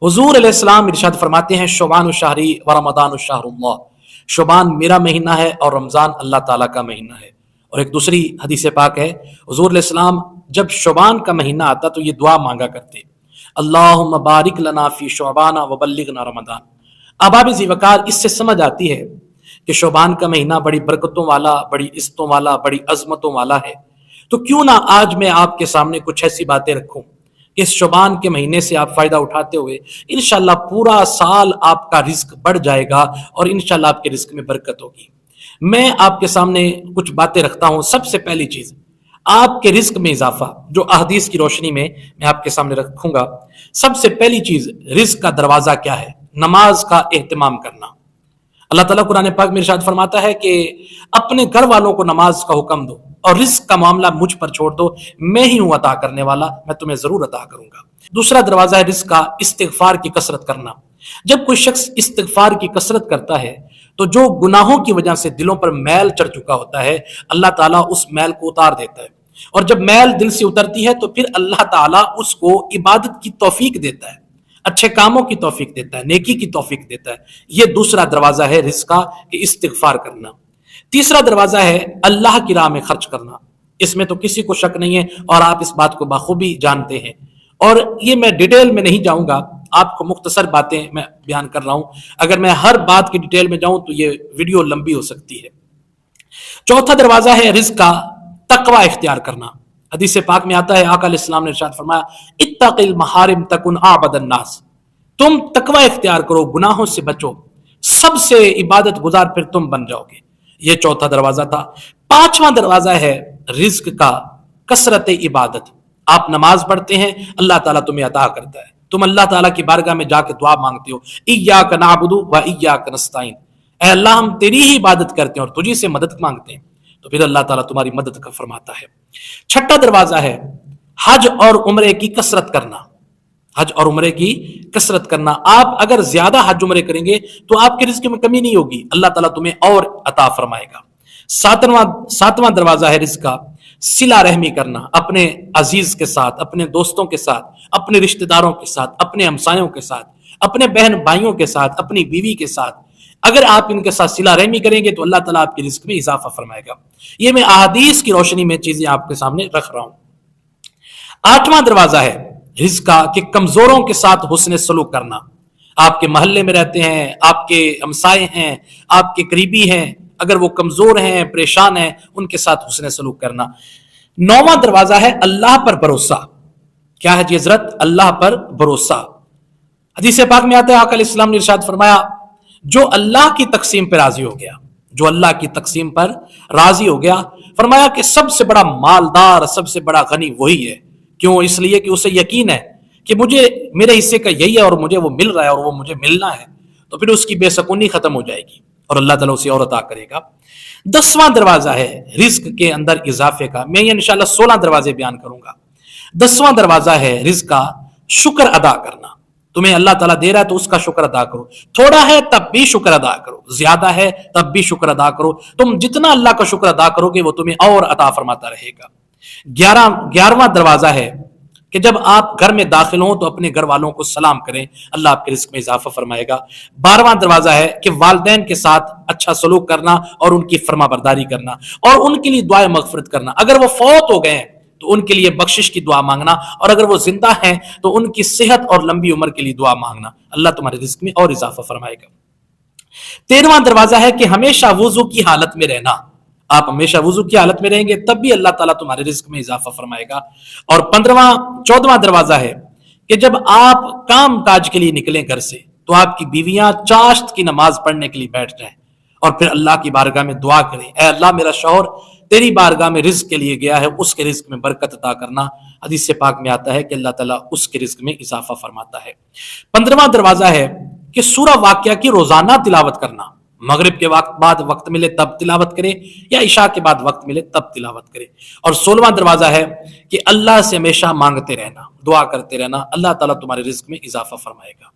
हुजूर अलैहिस्सलाम इरशाद फरमाते हैं, शोबान शहरी व रमदान शहरुल्लाह, शोबान मेरा महीना है और रमज़ान अल्लाह ताला का महीना है। और एक दूसरी हदीस पाक है, हुजूर अलैहिस्सलाम जब शोबान का महीना आता तो ये दुआ मांगा करते, अल्लाहुम्मा बारिक लना फी शोबाना व बल्लिगना रमदान। अब आप इस वकार इससे समझ आती है कि शोबान का महीना बड़ी बरकतों वाला, बड़ी इज्जतों वाला, बड़ी अजमतों वाला है। तो क्यों ना आज मैं आपके सामने कुछ ऐसी बातें रखूं, इस शोबान के महीने से आप फायदा उठाते हुए इंशाल्लाह पूरा साल आपका रिस्क बढ़ जाएगा और इंशाल्लाह आपके रिस्क में बरकत होगी। मैं आपके सामने कुछ बातें रखता हूं। सबसे पहली चीज, आपके रिस्क में इजाफा, जो अहदीस की रोशनी में मैं आपके सामने रखूंगा। सबसे पहली चीज, रिस्क का दरवाजा क्या है? नमाज का एहतमाम करना। अल्लाह ताला कुरान पाक में इरशाद फरमाता है कि अपने घर वालों को नमाज का हुक्म दो और रिस्क का मामला मुझ पर छोड़ दो, मैं ही हूं अता करने वाला, मैं तुम्हें जरूर अता करूंगा। दूसरा दरवाजा है रिस्क का, इस्तिगफार की कसरत करना। जब कोई शख्स इस्तिगफार की कसरत करता है तो जो गुनाहों की वजह से दिलों पर मैल चढ़ चुका होता है, अल्लाह ताला उस मैल को उतार देता है। और जब मैल दिल से उतरती है तो फिर अल्लाह ताला उसको इबादत की तौफीक देता है, अच्छे कामों की तौफीक देता है, नेकी की तौफीक देता है। यह दूसरा दरवाजा है रिस्क का, कि इस्तिगफार करना। तीसरा दरवाजा है अल्लाह की राह में खर्च करना। इसमें तो किसी को शक नहीं है और आप इस बात को बखूबी जानते हैं। और ये मैं डिटेल में नहीं जाऊंगा, आपको मुख्तसर बातें मैं बयान कर रहा हूं। अगर मैं हर बात की डिटेल में जाऊं तो ये वीडियो लंबी हो सकती है। चौथा दरवाजा है रिस्क का, तकवा इख्तियार करना। हदीस पाक में आता है, आका अलैहिस्सलाम ने इरशाद फरमाया, इत्तक़िल महरिम तकुन आबदन नास, तुम तकवा इख्तियार करो, गुनाहों से बचो, सबसे इबादत गुजार फिर तुम बन जाओगे। ये चौथा दरवाजा था। पांचवा दरवाजा है रिस्क का, कसरत इबादत। आप नमाज पढ़ते हैं, अल्लाह ताला तुम्हें अता करता है। तुम अल्लाह ताला की बारगाह में जाके दुआ मांगते हो, इय्याका नअबुदु व इय्याका नस्तईन, ऐ अल्लाह हम तेरी ही इबादत करते हैं और तुझी से मदद मांगते हैं। तो फिर अल्लाह ताला तुम्हारी मदद का फरमाता है। छठा दरवाजा है हज और उम्रे की कसरत करना। हज और उम्रे की कसरत करना। आप अगर ज्यादा हज उम्रे करेंगे तो आपके रिस्क में कमी नहीं होगी, अल्लाह ताला तुम्हें और अता फरमाएगा। सातवां दरवाजा है रिस्क का, सिला रहमी करना। अपने अजीज के साथ, अपने दोस्तों के साथ, अपने रिश्तेदारों के साथ, अपने हमसायों के साथ, अपने बहन भाइयों के साथ, अपनी बीवी के साथ, अगर आप इनके साथ सिला रहमी करेंगे तो अल्लाह ताला आपके रिस्क में इजाफा फरमाएगा। ये मैं अहादीस की रोशनी में चीजें आपके सामने रख रहा हूं। आठवां दरवाजा है रिस्क का, कि कमजोरों के साथ हुस्न सलूक करना। आपके मोहल्ले में रहते हैं, आपके हमसाए हैं, आपके करीबी हैं, अगर वो कमजोर हैं, परेशान हैं, उनके साथ हुस्न सलूक करना। नौवां दरवाजा है अल्लाह पर भरोसा। क्या है जी हजरत? अल्लाह पर भरोसा। हदीस पाक में आता है, आका अलैहिस्सलाम ने इरशाद फरमाया, जो अल्लाह की तकसीम पर राजी हो गया, जो अल्लाह की तकसीम पर राजी हो गया, फरमाया कि सबसे बड़ा मालदार, सबसे बड़ा गनी वही है। क्यों? इसलिए कि उसे यकीन है कि मुझे मेरे हिस्से का यही है और मुझे वो मिल रहा है और वो मुझे मिलना है। तो फिर उसकी बेसकूनी खत्म हो जाएगी और अल्लाह ताला उसे और अता करेगा। 10वां दरवाजा है रिस्क के अंदर इजाफे का। मैं ये इंशाल्लाह 16 दरवाजे बयान करूंगा। 10वां दरवाजा है रिस्क का, शुक्र अदा करना। तुम्हें अल्लाह ताला दे रहा है तो उसका शुक्र अदा करो। थोड़ा है तब भी शुक्र अदा करो, ज्यादा है तब भी शुक्र अदा करो। तुम जितना अल्लाह का शुक्र अदा करोगे वो तुम्हें और अता फरमाता रहेगा। 11वां दरवाजा है कि जब आप घर में दाखिल हो तो अपने घर वालों को सलाम करें, अल्लाह आपके रिस्क में इजाफा फरमाएगा। 12वां दरवाजा है कि वालिदैन के साथ अच्छा सलूक करना और उनकी फरमाबरदारी करना और उनके लिए दुआ मगफिरत करना। अगर वो फौत हो गए तो उनके लिए बख्शिश की दुआ मांगना, और अगर वो जिंदा हैं तो उनकी सेहत और लंबी उम्र के लिए दुआ मांगना। अल्लाह तुम्हारे रिस्क में और इजाफा फरमाएगा। 13वां दरवाजा है कि हमेशा वुजू की हालत में रहना। आप हमेशा वुजू की हालत में रहेंगे तब भी अल्लाह ताला तुम्हारे रिस्क में इजाफा फरमाएगा। और 14वां दरवाजा है कि जब आप काम काज के लिए निकलें घर से तो आपकी बीवियां चाश्त की नमाज पढ़ने के लिए बैठ जाएं और फिर अल्लाह की बारगाह में दुआ करें, ऐ अल्लाह मेरा शौहर तेरी बारगाह में रिस्क के लिए गया है, उसके रिस्क में बरकत अता करना। हदीस पाक में आता है कि अल्लाह ताला उसके रिस्क में इजाफा फरमाता है। 15वां दरवाजा है कि सूरा वाक़िया की रोजाना तिलावत करना। मगरिब के बाद वक्त मिले तब तिलावत करे या इशा के बाद वक्त मिले तब तिलावत करे। और 16वां दरवाजा है कि अल्लाह से हमेशा मांगते रहना, दुआ करते रहना, अल्लाह ताला तुम्हारे रिस्क में इजाफा फरमाएगा।